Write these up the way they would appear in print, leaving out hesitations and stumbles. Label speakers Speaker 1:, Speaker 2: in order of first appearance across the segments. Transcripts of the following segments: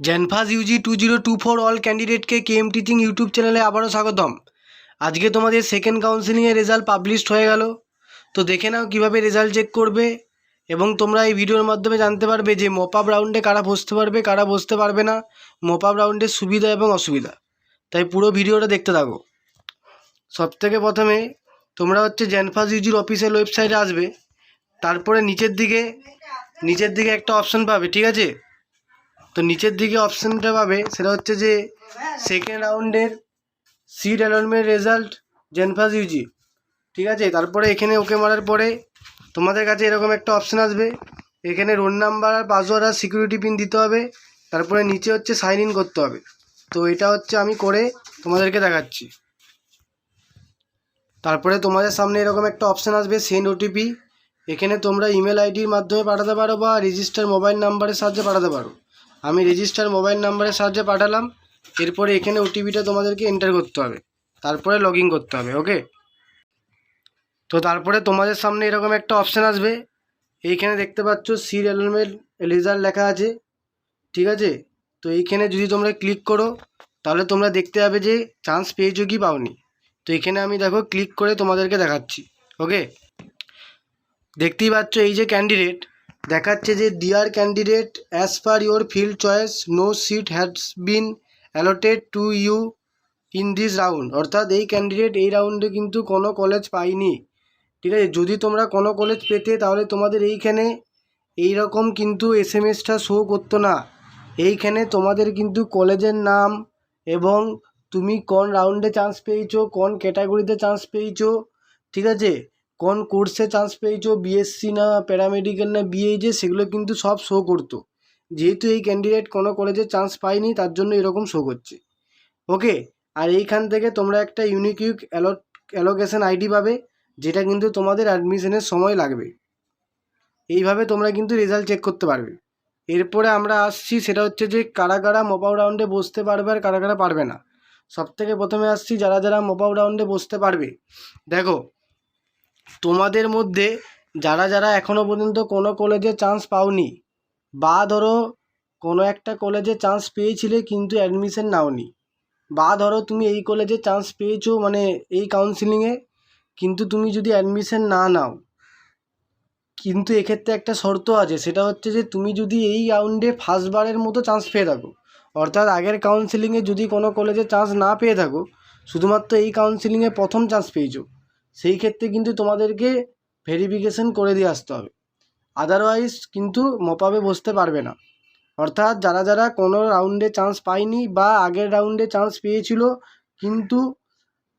Speaker 1: জেনফাস UG 2024 all ক্যান্ডিডেটকে KM teaching YouTube চ্যানেলে আবারও স্বাগতম। আজকে তোমাদের সেকেন্ড কাউন্সেলিংয়ের রেজাল্ট পাবলিশড হয়ে গেল। তো দেখে নাও কীভাবে রেজাল্ট চেক করবে, এবং তোমরা এই ভিডিওর মাধ্যমে জানতে পারবে যে মপ আপ রাউন্ডে কারা বসতে পারবে কারা বসতে পারবে না, মপ আপ রাউন্ডের সুবিধা এবং অসুবিধা। তাই পুরো ভিডিওটা দেখতে থাকো। সবথেকে প্রথমে তোমরা জেনফাস ইউজির অফিসিয়াল ওয়েবসাইটে আসবে। তারপরে নিচের দিকে একটা অপশান পাবে, ঠিক আছে? তো নিচের দিকে অপশানটা পাবে, সেটা হচ্ছে যে সেকেন্ড রাউন্ডের সিট অ্যালটমেন্ট রেজাল্ট জেনফাস ইউজি, ঠিক আছে? তারপরে এখানে ওকে মারার পরে তোমাদের কাছে এরকম একটা অপশান আসবে। এখানে রোল নাম্বার আর পাসওয়ার্ড আর সিকিউরিটি পিন দিতে হবে। তারপরে নিচে সাইন ইন করতে হবে। তো এটা আমি করে তোমাদেরকে দেখাচ্ছি। তারপরে তোমাদের সামনে এরকম একটা অপশান আসবে সেন্ড ওটিপি। এখানে তোমরা ইমেল আইডির মাধ্যমে পাঠাতে পারো বা রেজিস্টার মোবাইল নাম্বারের সাহায্যে পাঠাতে পারো। আমি রেজিস্টার মোবাইল নাম্বারের সাহায্যে পাঠালাম। এরপরে এখানে ওটিপিটা তোমাদেরকে এন্টার করতে হবে, তারপরে লগ ইন করতে হবে। ওকে, তো তারপরে তোমাদের সামনে এরকম একটা অপশান আসবে। এইখানে দেখতে পাচ্ছ সিট অ্যালটমেন্ট রেজাল্ট লেখা আছে, ঠিক আছে? তো এইখানে যদি তোমরা ক্লিক করো তাহলে তোমরা দেখতে পাবে যে চান্স পেয়েছো কি পাওনি। তো এখানে আমি দেখো ক্লিক করে তোমাদেরকে দেখাচ্ছি। ওকে, দেখতেই পাচ্ছ এই যে ক্যান্ডিডেট দেখাচ্ছে যে dear candidate, as per your field choice no seat has been allotted to you in this round. অর্থাৎ এই ক্যান্ডিডেট এই রাউন্ডে কিন্তু কোনো কলেজ পায়নি, ঠিক আছে? যদি তোমরা কোনো কলেজ পেতে তাহলে তোমাদের এইখানে এইরকম কিন্তু এসএমএসটা শো করতো না। এইখানে তোমাদের কিন্তু কলেজের নাম এবং তুমি কোন রাউন্ডে চান্স পেয়েছো, কোন ক্যাটাগরিতে চান্স পেয়েছো, ঠিক আছে, কোন কোর্সে চান্স পেয়েছো, বিএসসি না প্যারামেডিক্যাল না বিএইচএ, সেগুলো কিন্তু সব শো করতো। যেহেতু এই ক্যান্ডিডেট কোনো কলেজে চান্স পায়নি তার জন্য এরকম শো করছে। ওকে, আর এইখান থেকে তোমরা একটা ইউনিক অ্যালোকেশন আইডি পাবে, যেটা কিন্তু তোমাদের অ্যাডমিশনের সময় লাগবে। এইভাবে তোমরা কিন্তু রেজাল্ট চেক করতে পারবে। এরপরে আমরা আসছি, সেটা যে কারা কারা মপ আপ রাউন্ডে বসতে পারবে আর কারা কারা পারবে না। সবথেকে প্রথমে আসছি যারা যারা মপ আপ রাউন্ডে বসতে পারবে। দেখো, তোমাদের মধ্যে যারা যারা এখনও পর্যন্ত কোনো কলেজে চান্স পাওনি, বা ধরো কোনো একটা কলেজে চান্স পেয়েছিলে কিন্তু অ্যাডমিশন নাওনি, বা ধরো তুমি এই কলেজে চান্স পেয়েছো মানে এই কাউন্সিলিংয়ে, কিন্তু তুমি যদি অ্যাডমিশন না নাও, কিন্তু এক্ষেত্রে একটা শর্ত আছে, সেটা যে তুমি যদি এই রাউন্ডে ফার্স্টবারের মতো চান্স পেয়ে থাকো, অর্থাৎ আগের কাউন্সিলিংয়ে যদি কোনো কলেজে চান্স না পেয়ে থাকো, শুধুমাত্র এই কাউন্সিলিংয়ে প্রথম চান্স পেয়েছো, সেই ক্ষেত্রে কিন্তু তোমাদেরকে ভেরিফিকেশন করে দিয়ে আসতে হবে। আদারওয়াইজ কিন্তু মপ আপে বসতে পারবে না। অর্থাৎ যারা যারা কোনো রাউন্ডে চান্স পায়নি বা আগের রাউন্ডে চান্স পেয়েছিল কিন্তু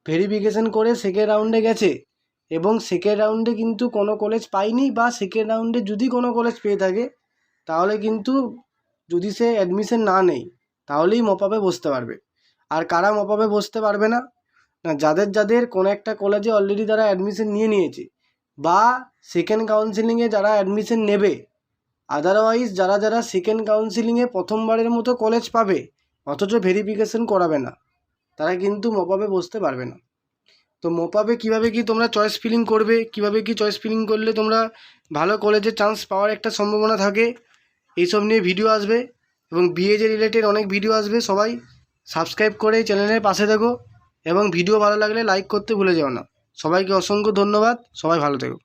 Speaker 1: ভেরিফিকেশন করে সেকেন্ড রাউন্ডে গেছে, এবং সেকেন্ড রাউন্ডে কিন্তু কোনো কলেজ পায়নি, বা সেকেন্ড রাউন্ডে যদি কোনো কলেজ পেয়ে থাকে তাহলে কিন্তু যদি সে অ্যাডমিশন না নেয় তাহলেই মপ আপে বসতে পারবে। আর কারা মপ আপে বসতে পারবে না, না যাদের কোনো একটা কলেজে অলরেডি তারা অ্যাডমিশন নিয়েছে, বা সেকেন্ড কাউন্সিলিংয়ে যারা অ্যাডমিশন নেবে। আদারওয়াইজ যারা যারা সেকেন্ড কাউন্সিলিংয়ে প্রথমবারের মতো কলেজ পাবে অথচ ভেরিফিকেশন করাবে না, তারা কিন্তু মপ আপে বসতে পারবে না। তো মপ আপে কীভাবে কি তোমরা চয়েস ফিলিং করবে, কীভাবে কি চয়েস ফিলিং করলে তোমরা ভালো কলেজে চান্স পাওয়ার একটা সম্ভাবনা থাকে, এইসব নিয়ে ভিডিও আসবে, এবং বিএজে রিলেটেড অনেক ভিডিও আসবে। সবাই সাবস্ক্রাইব করে চ্যানেলের পাশে থেকো, এবং ভিডিও ভালো লাগলে লাইক করতে ভুলে যেও না। সবাইকে অসংখ্য ধন্যবাদ, সবাই ভালো থেকো।